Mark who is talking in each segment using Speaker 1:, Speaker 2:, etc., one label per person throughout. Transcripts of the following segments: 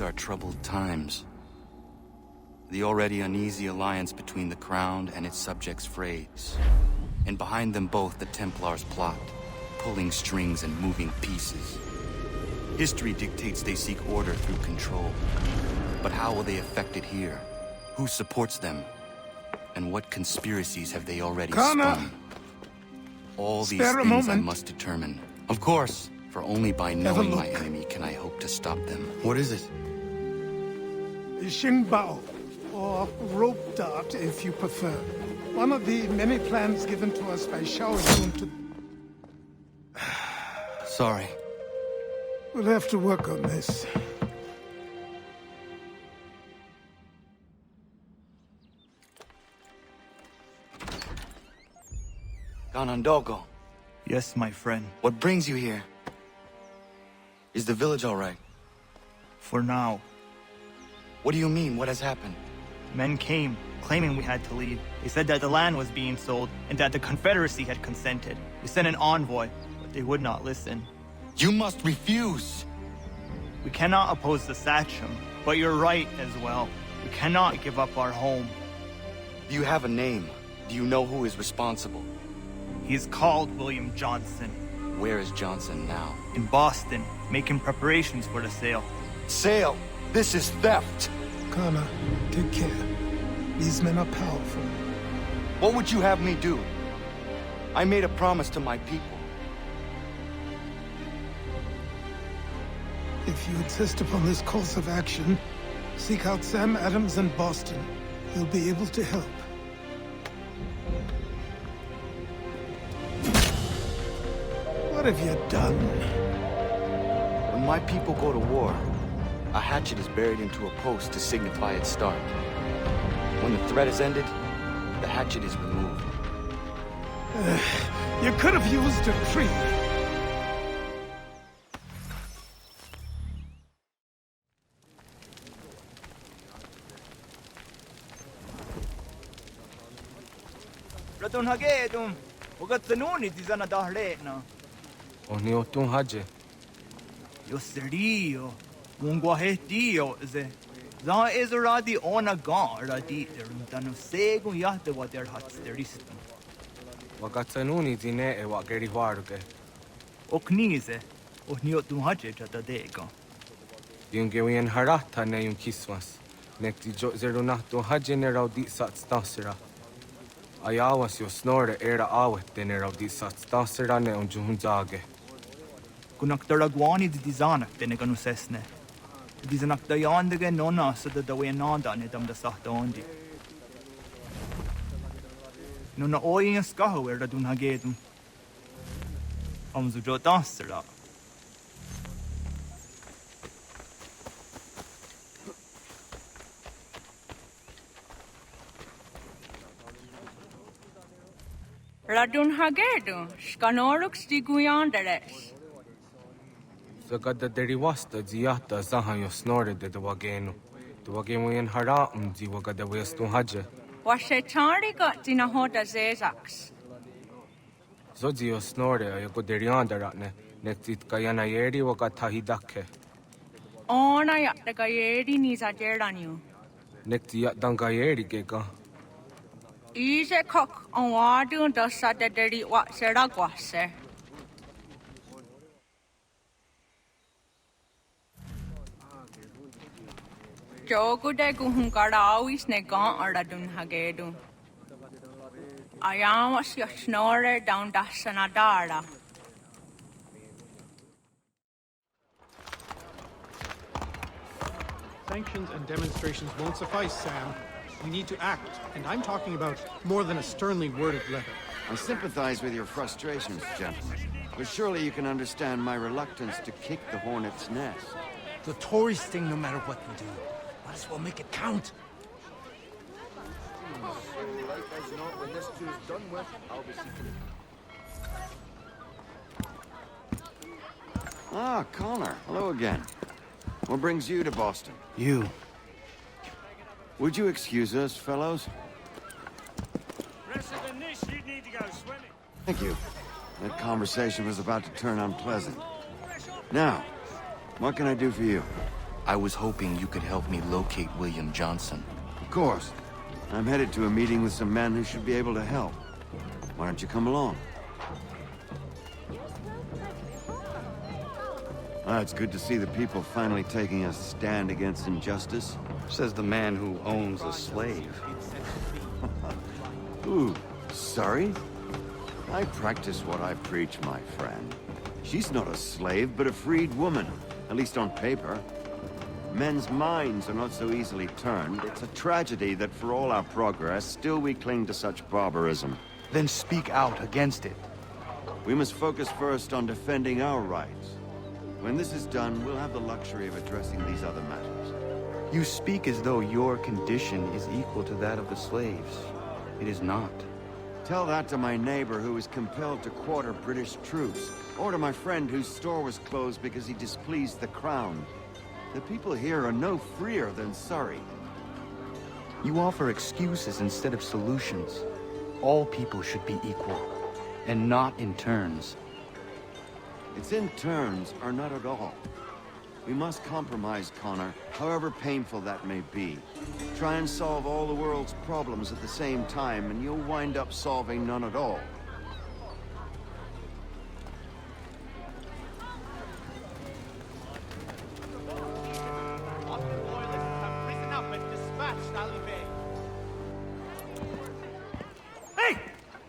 Speaker 1: These are troubled times. The already uneasy alliance between the Crown and its subjects frays. And behind them both the Templars plot, pulling strings and moving pieces. History dictates they seek order through control. But how will they effect it here? Who supports them? And what conspiracies have they already spun? All these things I must determine. Of course, for only by knowing my enemy can I hope to stop them. What is it?
Speaker 2: Xingbao, or rope dart if you prefer. One of the many plans given to us by Xiao Yun to...
Speaker 1: Sorry.
Speaker 2: We'll have to work on this.
Speaker 1: Ganondogo.
Speaker 3: Yes, my friend.
Speaker 1: What brings you here? Is the village all right?
Speaker 3: For now.
Speaker 1: What do you mean? What has happened?
Speaker 3: Men came, claiming we had to leave. They said that the land was being sold, and that the Confederacy had consented. We sent an envoy, but they would not listen.
Speaker 1: You must refuse!
Speaker 3: We cannot oppose the Sachem, but you're right as well. We cannot give up our home.
Speaker 1: Do you have a name? Do you know who is responsible?
Speaker 3: He is called William Johnson.
Speaker 1: Where is Johnson now?
Speaker 3: In Boston, making preparations for the sale.
Speaker 1: Sale? This is theft!
Speaker 2: Kana, take care. These men are powerful.
Speaker 1: What would you have me do? I made a promise to my people.
Speaker 2: If you insist upon this course of action, seek out Sam Adams in Boston. He'll be able to help. What have you done?
Speaker 1: When my people go to war, a hatchet is buried into a post to signify its start. When the threat is ended, the hatchet is removed.
Speaker 2: You could have used a tree.
Speaker 3: Ratonhnhaké, wagat sanuni di sana dahle na.
Speaker 4: Oni otun haje.
Speaker 3: Yo serio, unguahetio ze. Za ezeradi ona gar radi derundano segun yahte wa der hat steristum.
Speaker 4: Wagatsanuni dine e wageri waruge.
Speaker 3: Oknize, oni otun haje jata dega.
Speaker 4: Yungewien harata ne yung kiswas. Nekti jo zerunahtu haje ne raudi satstasira. Ayawas yo snore era awet ne raudi satstasira ne unjuhunzage.
Speaker 3: Kunaktaragwani di dizanak teneganu sesne. Dizanak dayandege nona sa da dawenanda ne dam da sahtondi. Nona oyin skahu er Ratonhnhaké. Amzu jo dasra.
Speaker 5: Ratonhnhaké, skanoruk stiguyanderes.
Speaker 4: Zagada derivasta ziata zahan yo snore de wagenu. De wagemuyen hara di wagada westun haje.
Speaker 5: Washe tarika dinahoda zezaks.
Speaker 4: Zodzi yo snore ayago deriandaratne. Nektit kayana yeri wagatahidake.
Speaker 5: Ona yattaka yedi niza jerdanyu.
Speaker 4: Nekti yatdanga yeri gega.
Speaker 5: Ise kok on wadun dosa de deri wa seragwase. Jogu de guhunkarauis ne gan Ratonhnhaké. Ayamas yosnore down dasanadara.
Speaker 6: Sanctions and demonstrations won't suffice, Sam. We need to act, and I'm talking about more than a sternly worded letter.
Speaker 7: I sympathize with your frustrations, gentlemen, but surely you can understand my reluctance to kick the hornet's nest.
Speaker 8: The Tories sting no matter what we do. Might as well make it count.
Speaker 7: When this too is done with, I'll be seeking it. Ah, Connor. Hello again. What brings you to Boston?
Speaker 1: You.
Speaker 7: Would you excuse us, fellows? Thank you. That conversation was about to turn unpleasant. Now, what can I do for you?
Speaker 1: I was hoping you could help me locate William Johnson.
Speaker 7: Of course. I'm headed to a meeting with some men who should be able to help. Why don't you come along? It's good to see the people finally taking a stand against injustice.
Speaker 1: Says the man who owns a slave.
Speaker 7: Ooh, sorry? I practice what I preach, my friend. She's not a slave, but a freed woman, at least on paper. Men's minds are not so easily turned. It's a tragedy that for all our progress, still we cling to such barbarism.
Speaker 1: Then speak out against it.
Speaker 7: We must focus first on defending our rights. When this is done, we'll have the luxury of addressing these other matters.
Speaker 1: You speak as though your condition is equal to that of the slaves. It is not.
Speaker 7: Tell that to my neighbor who was compelled to quarter British troops, or to my friend whose store was closed because he displeased the crown. The people here are no freer than Surrey.
Speaker 1: You offer excuses instead of solutions. All people should be equal, and not in turns.
Speaker 7: It's in turns, or not at all. We must compromise, Connor, however painful that may be. Try and solve all the world's problems at the same time, and you'll wind up solving none at all.
Speaker 9: Hey!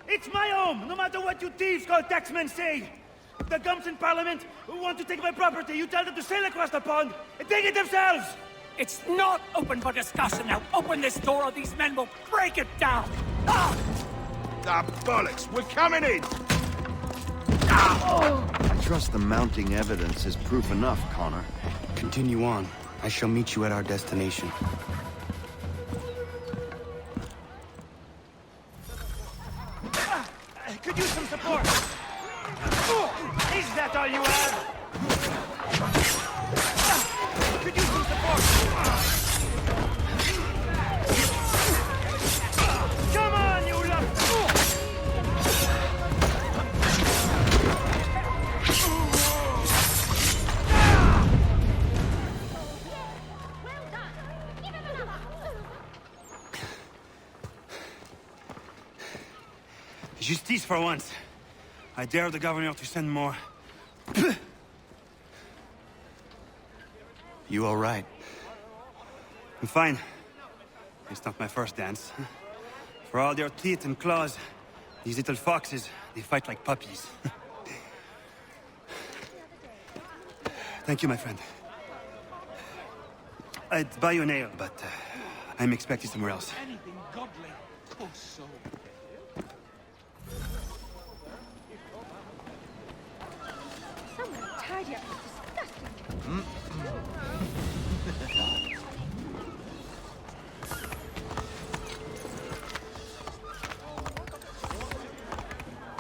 Speaker 9: It's my home, no matter what you thieves called taxmen say! The gums in Parliament who want to take my property, you tell them to sail across the pond and take it themselves!
Speaker 10: It's not open for discussion now. Open this door or these men will break it down. Ah!
Speaker 7: Ah, bollocks! We're coming in! Ah! I trust the mounting evidence is proof enough, Connor.
Speaker 1: Continue on. I shall meet you at our destination.
Speaker 9: Could use some support! Is that all you have? Could use some support! Come on, you lot! Justice for once. I dare the governor to send more.
Speaker 1: You all right?
Speaker 9: I'm fine. It's not my first dance. For all their teeth and claws, these little foxes, they fight like puppies. Thank you, my friend. I'd buy you an ale, but I'm expecting somewhere else.
Speaker 10: Anything godly. Oh, so.
Speaker 11: Someone tidy up this disgusting.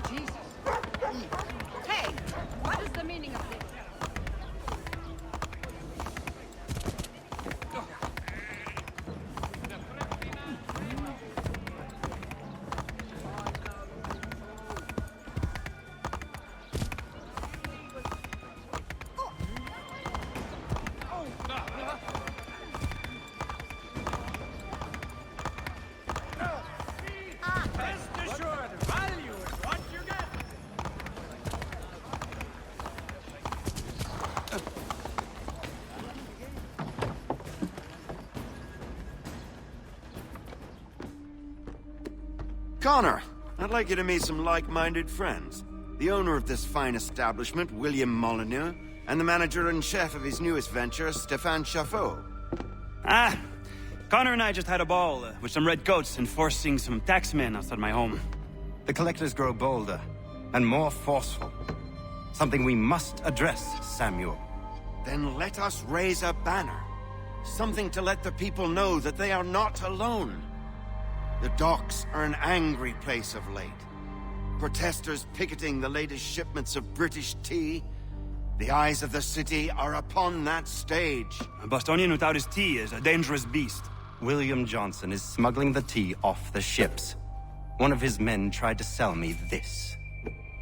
Speaker 11: Jesus. Hey, what is the meaning of this?
Speaker 7: Connor, I'd like you to meet some like-minded friends. The owner of this fine establishment, William Molyneux, and the manager and chef of his newest venture, Stéphane Chaffeau.
Speaker 9: Ah, Connor and I just had a ball with some redcoats enforcing some taxmen outside my home.
Speaker 12: The collectors grow bolder and more forceful. Something we must address, Samuel.
Speaker 7: Then let us raise a banner. Something to let the people know that they are not alone. The docks are an angry place of late. Protesters picketing the latest shipments of British tea. The eyes of the city are upon that stage.
Speaker 9: A Bostonian without his tea is a dangerous beast.
Speaker 12: William Johnson is smuggling the tea off the ships. One of his men tried to sell me this.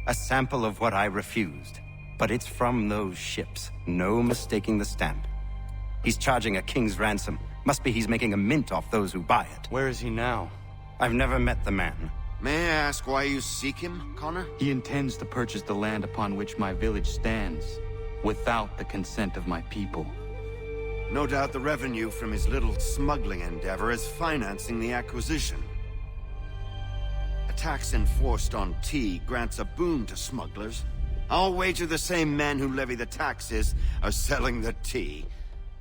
Speaker 12: A sample of what I refused. But it's from those ships. No mistaking the stamp. He's charging a king's ransom. Must be he's making a mint off those who buy it.
Speaker 1: Where is he now?
Speaker 12: I've never met the man.
Speaker 7: May I ask why you seek him, Connor?
Speaker 1: He intends to purchase the land upon which my village stands, without the consent of my people.
Speaker 7: No doubt the revenue from his little smuggling endeavor is financing the acquisition. A tax enforced on tea grants a boon to smugglers. I'll wager the same men who levy the taxes are selling the tea.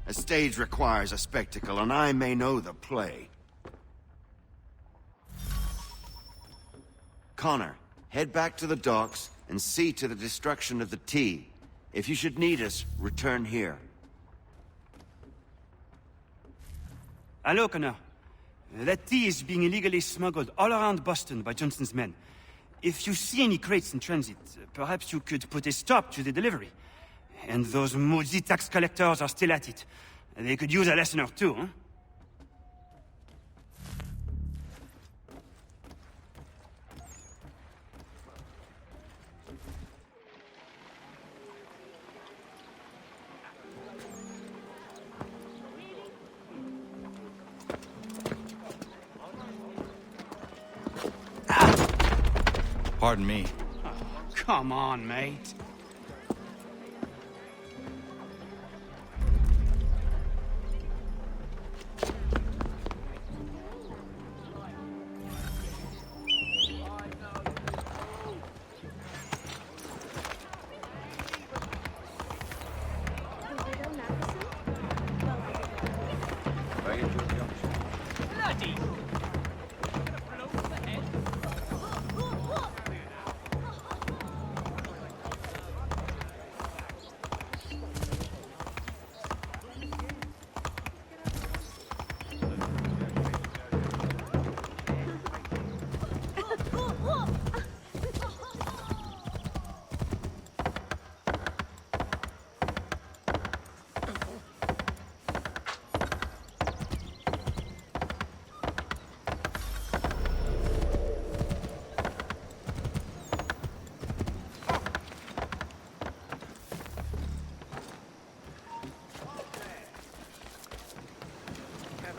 Speaker 7: A stage requires a spectacle, and I may know the play. Connor, head back to the docks and see to the destruction of the tea. If you should need us, return here.
Speaker 9: Hello, Connor. That tea is being illegally smuggled all around Boston by Johnson's men. If you see any crates in transit, perhaps you could put a stop to the delivery. And those moody tax collectors are still at it. They could use a lesson or two, huh?
Speaker 1: Pardon me.
Speaker 9: Oh, come on, mate.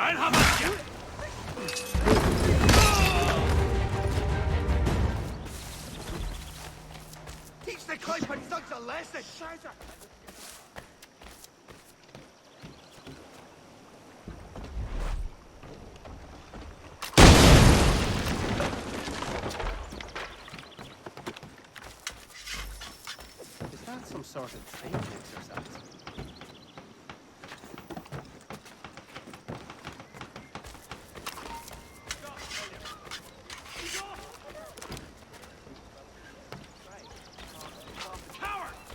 Speaker 10: I'll have you.
Speaker 8: Teach the Clayton thugs a lesson! Scheiße!
Speaker 6: Is that some sort of training exercise?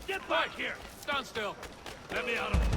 Speaker 10: Get back here! Stand still! Let me out of it!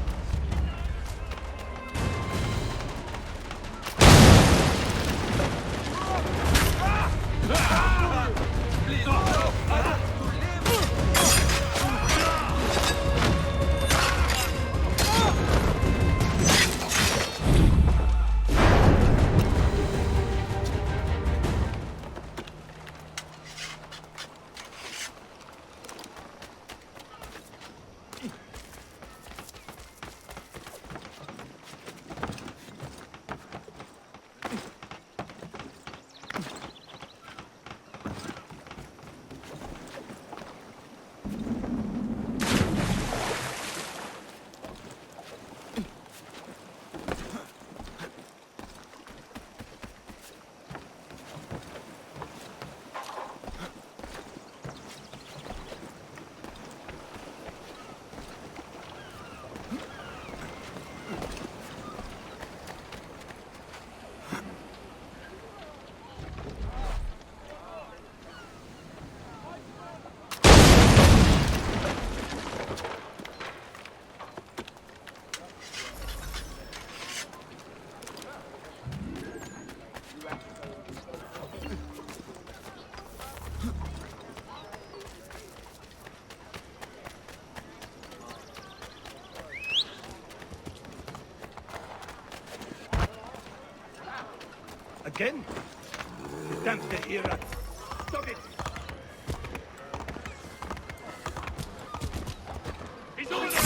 Speaker 9: Again? Damn the era. Stop it!
Speaker 10: He's over there!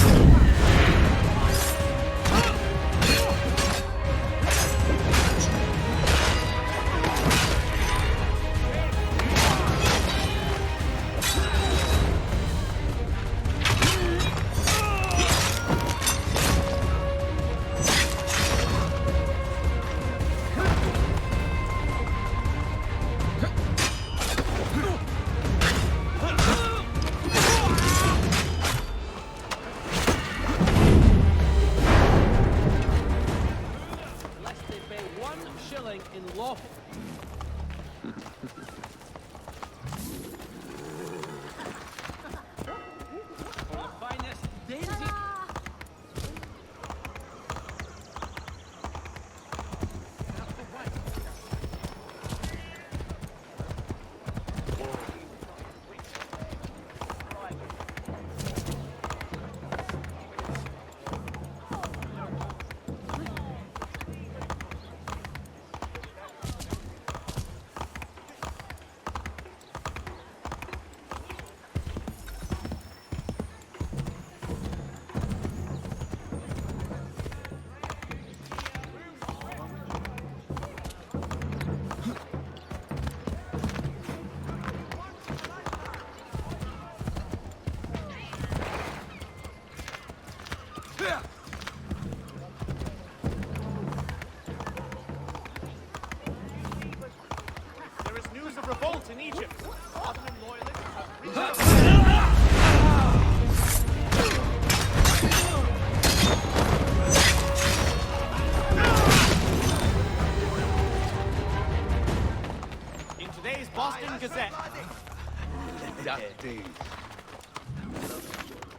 Speaker 8: days.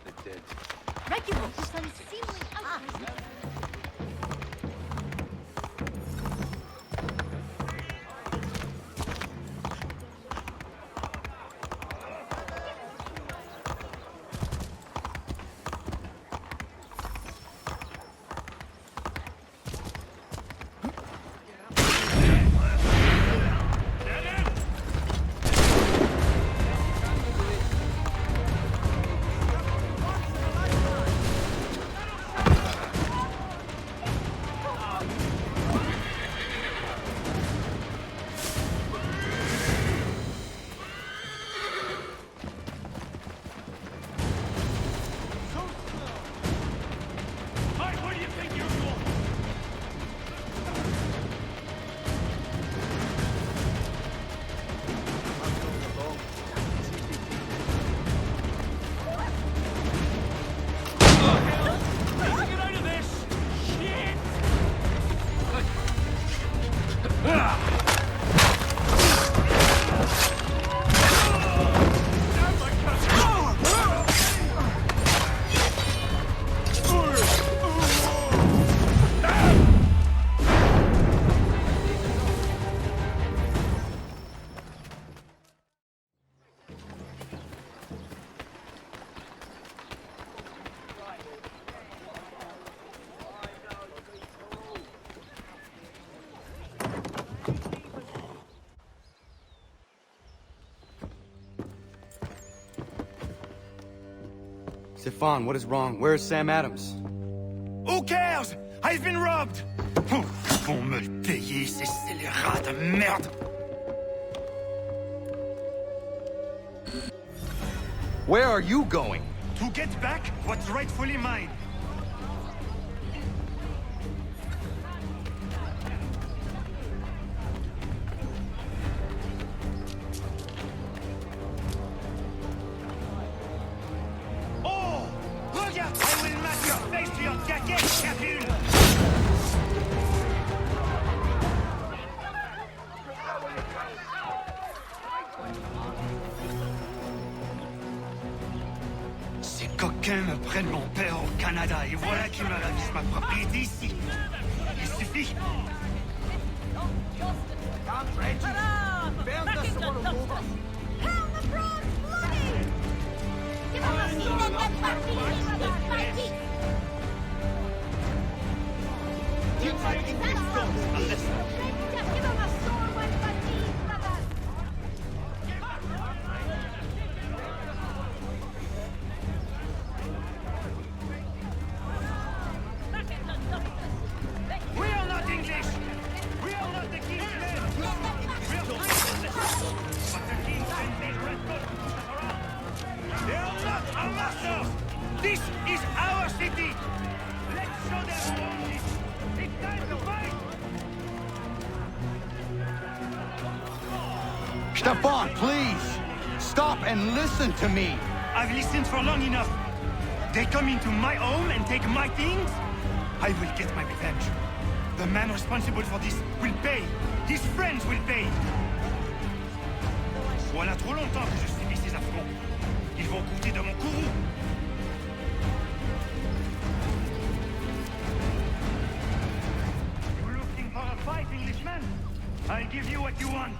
Speaker 8: The dead.
Speaker 11: Regular, this unseemly outburst.
Speaker 1: Stefan, what is wrong? Where is Sam Adams?
Speaker 9: Who cares? I've been robbed! Vont me le payer, ces scélérats de merde!
Speaker 1: Where are you going?
Speaker 9: To get back what's rightfully mine. Oh! Regarde! I will match your face to your jacket, capule! Ces coquins me prennent mon père au Canada et voilà qu'ils me ravissent ma propriété ici. Il suffit. We are not English! We are not the king's men! We are but the king sent these red coats around. They are not our masters! This is our city! Let's show them who owns it! It's time to fight!
Speaker 1: Stefan, please! Stop and listen to me!
Speaker 9: I've listened for long enough. They come into my home and take my things? I will get my revenge. The man responsible for this will pay. His friends will pay. Voilà trop longtemps que je subis ces affronts. Ils vont goûter de mon courroux. You're looking for a fight, Englishman? I'll give you what you want.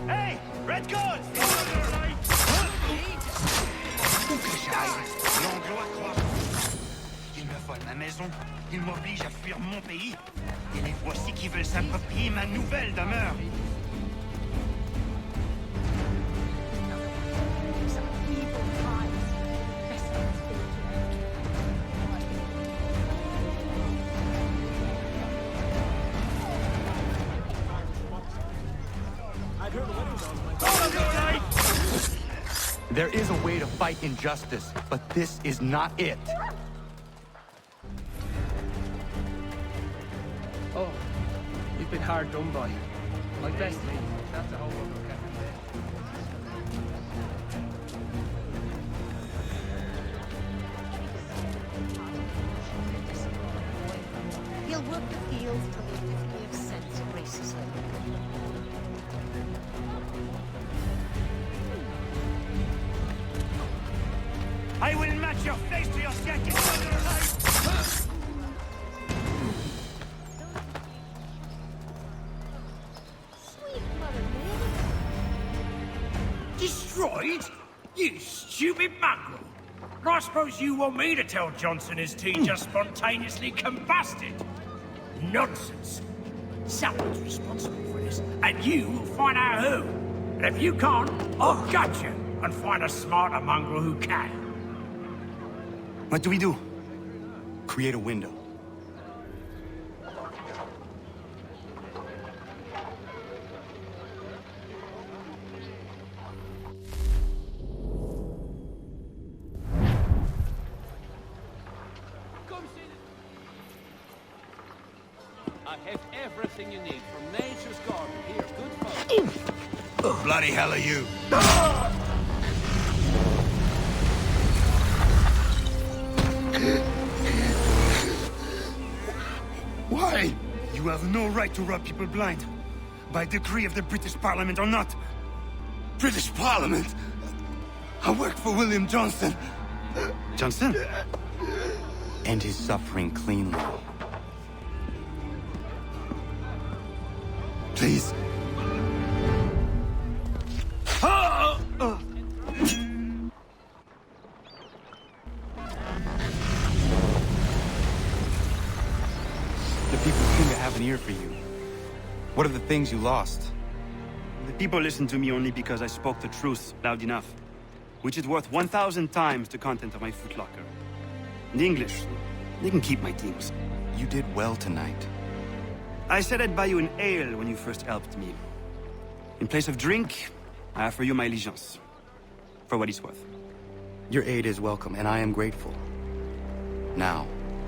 Speaker 9: Hey! Red coats! Où que j'aille, l'anglo accroît. Ils me volent ma maison, ils m'obligent à fuir mon pays. Et les voici qui veulent s'approprier ma nouvelle demeure.
Speaker 1: There is a way to fight injustice, but this is not it.
Speaker 8: We've been hard done by. My best mate. That's a whole other kettle.
Speaker 13: He'll work the fields till he definitely have sense of racism.
Speaker 10: I will match your face to your jacket when you're alive!
Speaker 13: Sweet mother, man.
Speaker 10: Destroyed? You stupid mongrel! I suppose you want me to tell Johnson his tea just spontaneously combusted? Nonsense! Someone's responsible for this, and you will find out who. And if you can't, I'll gut you and find a smarter mongrel who can.
Speaker 1: What do we do? Create a window.
Speaker 8: I have everything you need from nature's garden here. Good folk.
Speaker 1: Bloody hell are you?
Speaker 9: Why? You have no right to rob people blind. By decree of the British Parliament or not.
Speaker 1: British Parliament? I work for William Johnson.
Speaker 9: Johnson?
Speaker 1: End his suffering cleanly. Please. The people seem to have an ear for you. What are the things you lost?
Speaker 9: The people listen to me only because I spoke the truth loud enough. Which is worth 1,000 times the content of my footlocker. The English, they can keep my teams.
Speaker 1: You did well tonight.
Speaker 9: I said I'd buy you an ale when you first helped me. In place of drink, I offer you my allegiance. For what it's worth.
Speaker 1: Your aid is welcome, and I am grateful. Now,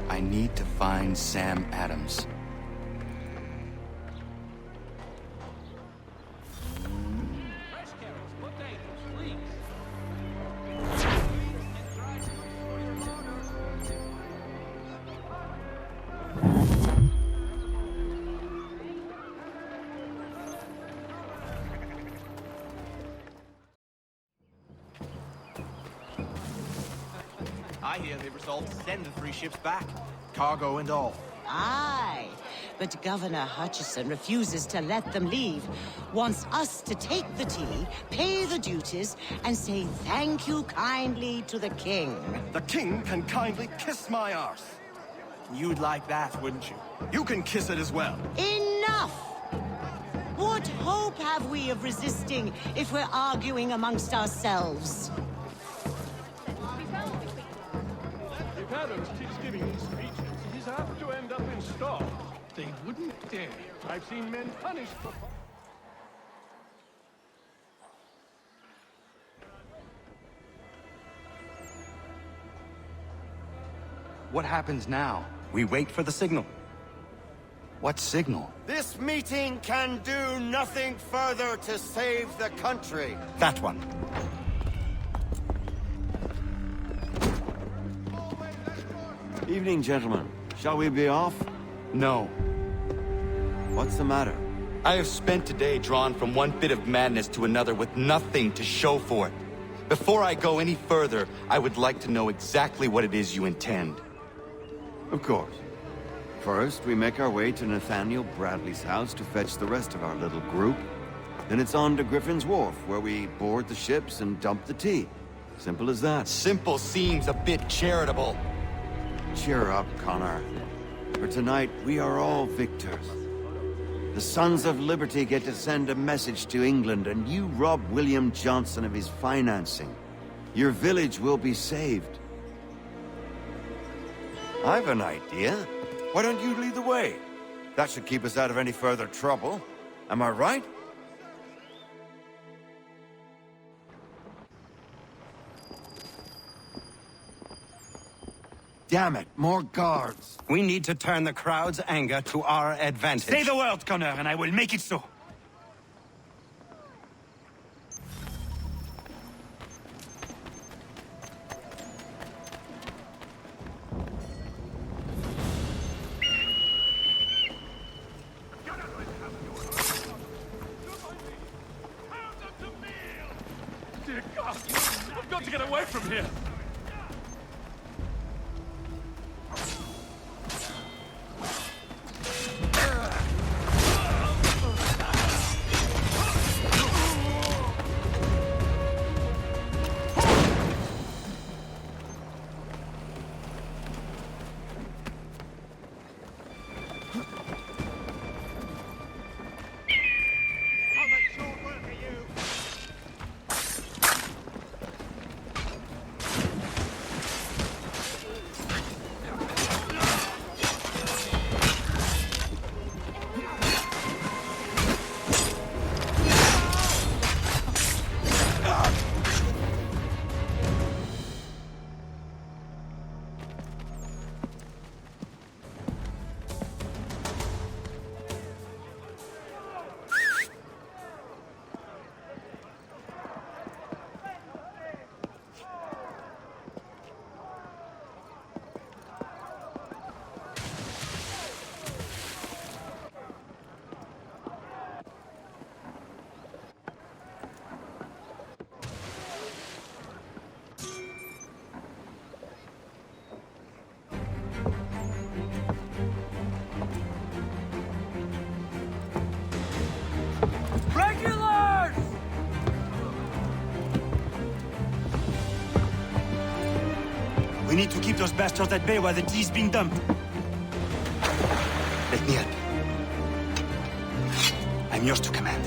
Speaker 1: I need to find Sam Adams.
Speaker 8: I hear they resolved to send the 3 ships back. Cargo and all.
Speaker 13: Aye, but Governor Hutchison refuses to let them leave. Wants us to take the tea, pay the duties, and say thank you kindly to the king.
Speaker 8: The king can kindly kiss my arse. You'd like that, wouldn't you? You can kiss it as well.
Speaker 13: Enough! What hope have we of resisting if we're arguing amongst ourselves?
Speaker 6: If Adams keeps giving these speeches, he's apt to end up in stall. They wouldn't dare. I've seen men punished for...
Speaker 1: What happens now?
Speaker 12: We wait for the signal.
Speaker 1: What signal?
Speaker 7: This meeting can do nothing further to save the country.
Speaker 12: That one.
Speaker 7: Evening, gentlemen. Shall we be off?
Speaker 1: No.
Speaker 7: What's the matter?
Speaker 1: I have spent today drawn from one bit of madness to another with nothing to show for it. Before I go any further, I would like to know exactly what it is you intend.
Speaker 7: Of course. First, we make our way to Nathaniel Bradley's house to fetch the rest of our little group. Then it's on to Griffin's Wharf, where we board the ships and dump the tea. Simple as that.
Speaker 1: Simple seems a bit charitable.
Speaker 7: Cheer up, Connor. For tonight, we are all victors. The Sons of Liberty get to send a message to England, and you rob William Johnson of his financing. Your village will be saved. I've an idea. Why don't you lead the way? That should keep us out of any further trouble. Am I right? Damn it, more guards.
Speaker 12: We need to turn the crowd's anger to our advantage.
Speaker 9: Say the word, Connor, and I will make it so.
Speaker 6: Dear God, we've got to get away from here.
Speaker 9: We need to keep those bastards at bay while the tea's being dumped. Let me help. I'm yours to command.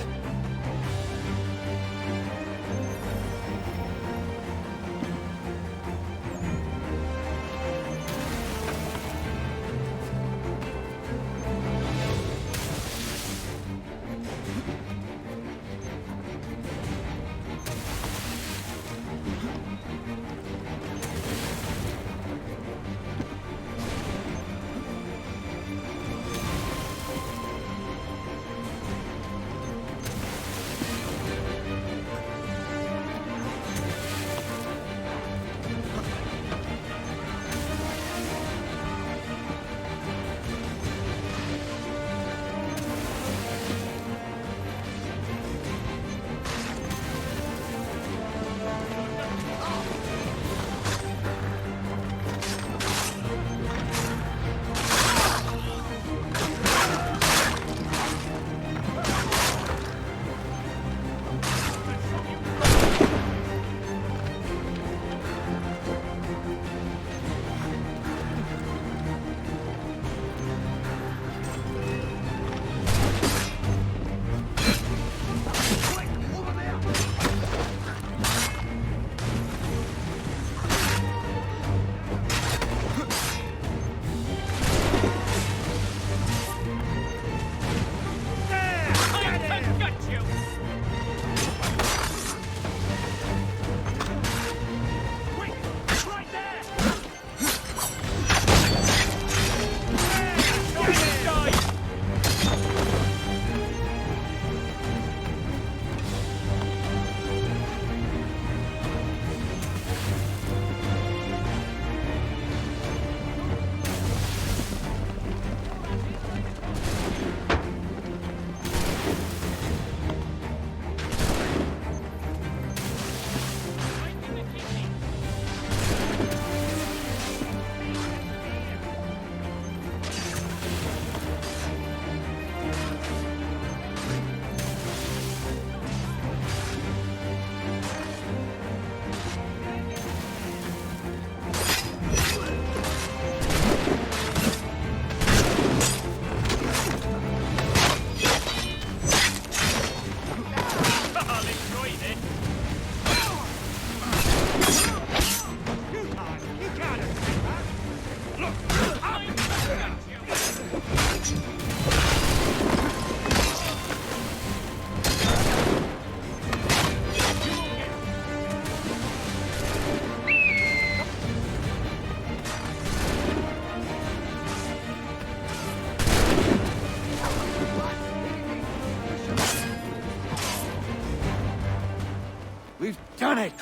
Speaker 7: We've done it!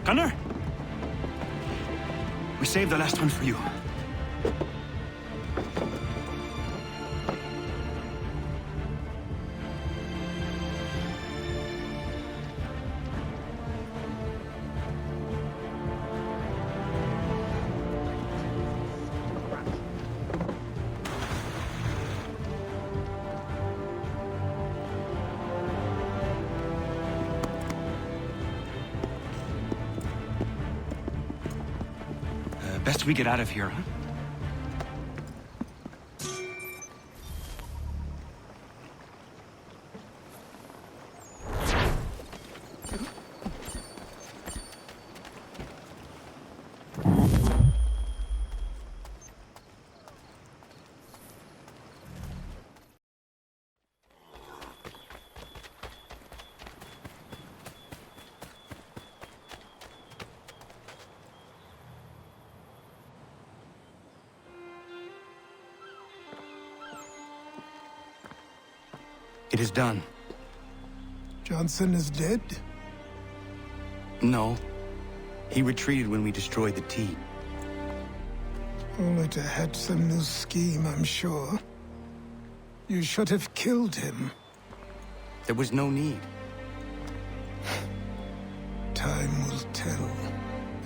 Speaker 9: Gunner? We saved the last one for you. Best we get out of here, huh?
Speaker 1: It is done.
Speaker 2: Johnson is dead?
Speaker 1: No. He retreated when we destroyed the tea.
Speaker 2: Only to hatch some new scheme, I'm sure. You should have killed him.
Speaker 1: There was no need.
Speaker 2: Time will tell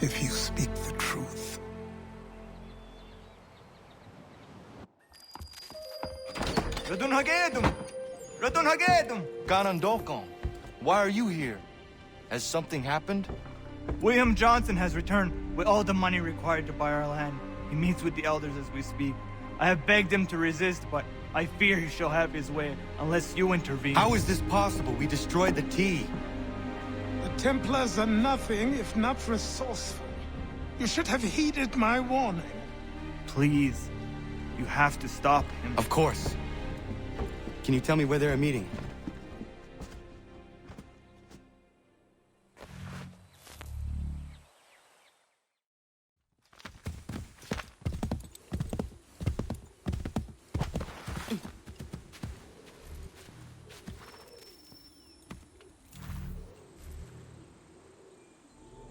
Speaker 2: if you speak the truth.
Speaker 3: Ratonhnhaké! Ratonhnhaké!
Speaker 14: Ganondokon, why are you here? Has something happened?
Speaker 3: William Johnson has returned with all the money required to buy our land. He meets with the elders as we speak. I have begged him to resist, but I fear he shall have his way unless you intervene.
Speaker 1: How is this possible? We destroyed the tea.
Speaker 2: The Templars are nothing if not resourceful. You should have heeded my warning.
Speaker 3: Please, you have to stop him.
Speaker 1: Of course. Can you tell me where they're meeting?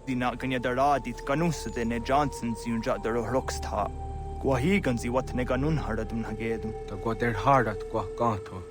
Speaker 3: Dina kanya daradit kanusade ne Johnsons yunja daro rocksta. Gwahigan si wat ne ganun haradum hagedum.
Speaker 4: Ta gwa der hardat gwa gato.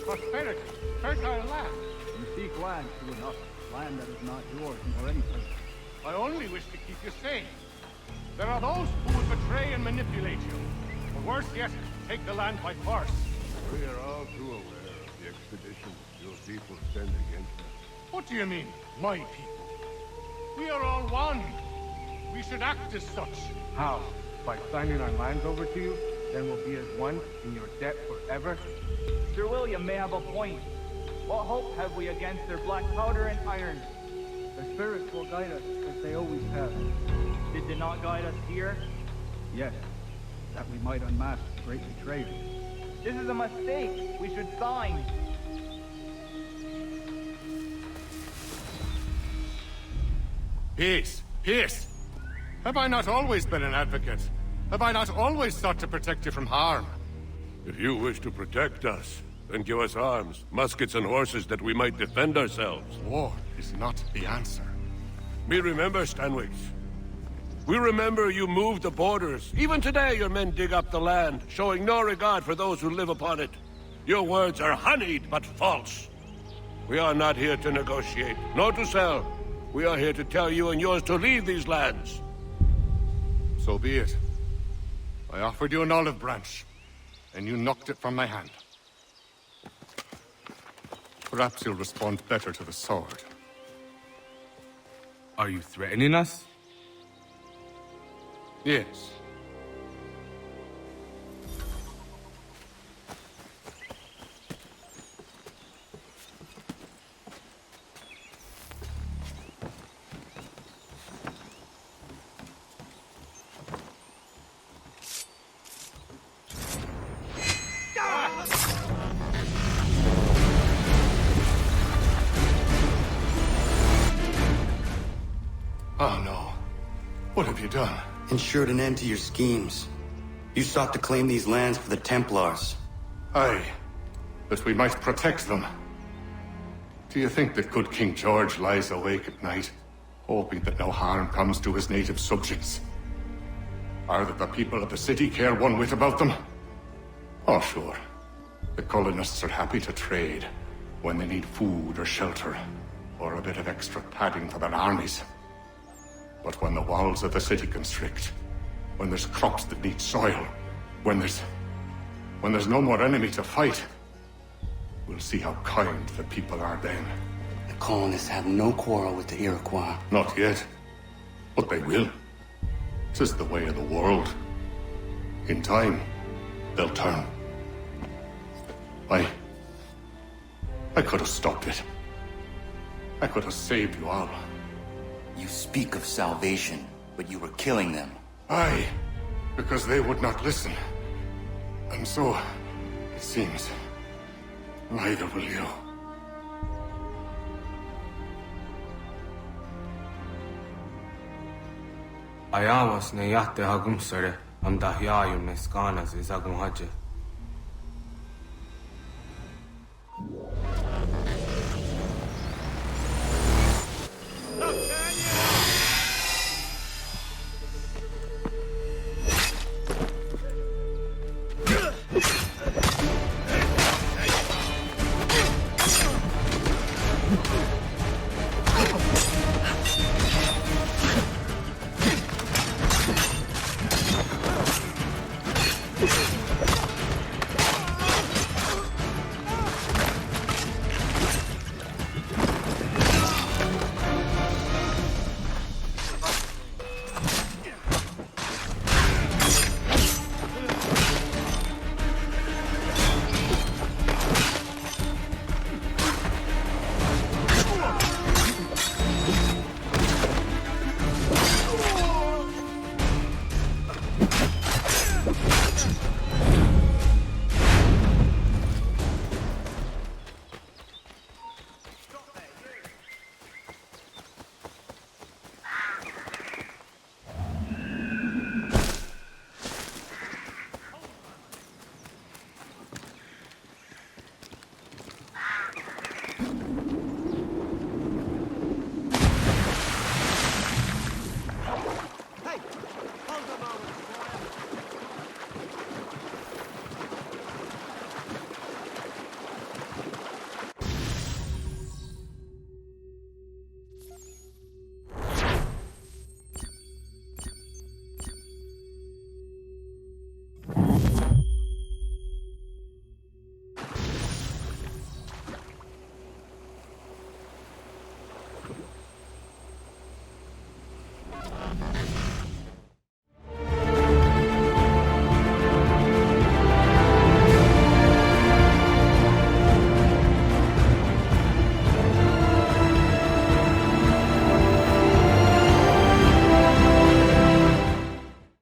Speaker 6: Prosperity, fertile land.
Speaker 15: You seek land, true enough. Land that is not yours, nor any place.
Speaker 6: I only wish to keep you safe. There are those who would betray and manipulate you. Or worse yet, take the land by force.
Speaker 15: We are all too aware of the expedition's
Speaker 6: Your people stand against us. What do you mean, my people? We are all one. We should act as such.
Speaker 4: How? By signing our lands over to you? Then we'll be as one in your debt forever?
Speaker 3: Sir William may have a point. What hope have we against their black powder and iron?
Speaker 15: The spirits will guide us, as they always have.
Speaker 3: Did they not guide us here?
Speaker 15: Yes, that we might unmask the great betrayer.
Speaker 3: This is a mistake. We should sign.
Speaker 6: Peace! Peace! Have I not always been an advocate? Have I not always sought to protect you from harm?
Speaker 16: If you wish to protect us, then give us arms, muskets and horses that we might defend ourselves.
Speaker 6: War is not the answer.
Speaker 16: We remember, Stanwigs. We remember you moved the borders. Even today your men dig up the land, showing no regard for those who live upon it. Your words are honeyed, but false. We are not here to negotiate, nor to sell. We are here to tell you and yours to leave these lands.
Speaker 6: So be it. I offered you an olive branch, and you knocked it from my hand. Perhaps you'll respond better to the sword.
Speaker 4: Are you threatening us?
Speaker 6: Yes. Oh no. What have you done?
Speaker 1: Ensured an end to your schemes. You sought to claim these lands for the Templars.
Speaker 6: Aye, that we might protect them. Do you think that good King George lies awake at night, hoping that no harm comes to his native subjects? Or that the people of the city care one whit about them? Oh, sure. The colonists are happy to trade when they need food or shelter, or a bit of extra padding for their armies. But when the walls of the city constrict, when there's crops that need soil, when there's no more enemy to fight, we'll see how kind the people are then.
Speaker 1: The colonists have no quarrel with the Iroquois.
Speaker 6: Not yet. But they will. 'Tis the way of the world. In time, they'll turn. I could have stopped it. I could have saved you all.
Speaker 1: You speak of salvation, but you were killing them.
Speaker 6: Aye, because they would not listen. And so, it seems, neither will you.
Speaker 4: Ayawas na yate hagum sere, am dahyayo meskanas izagum haje.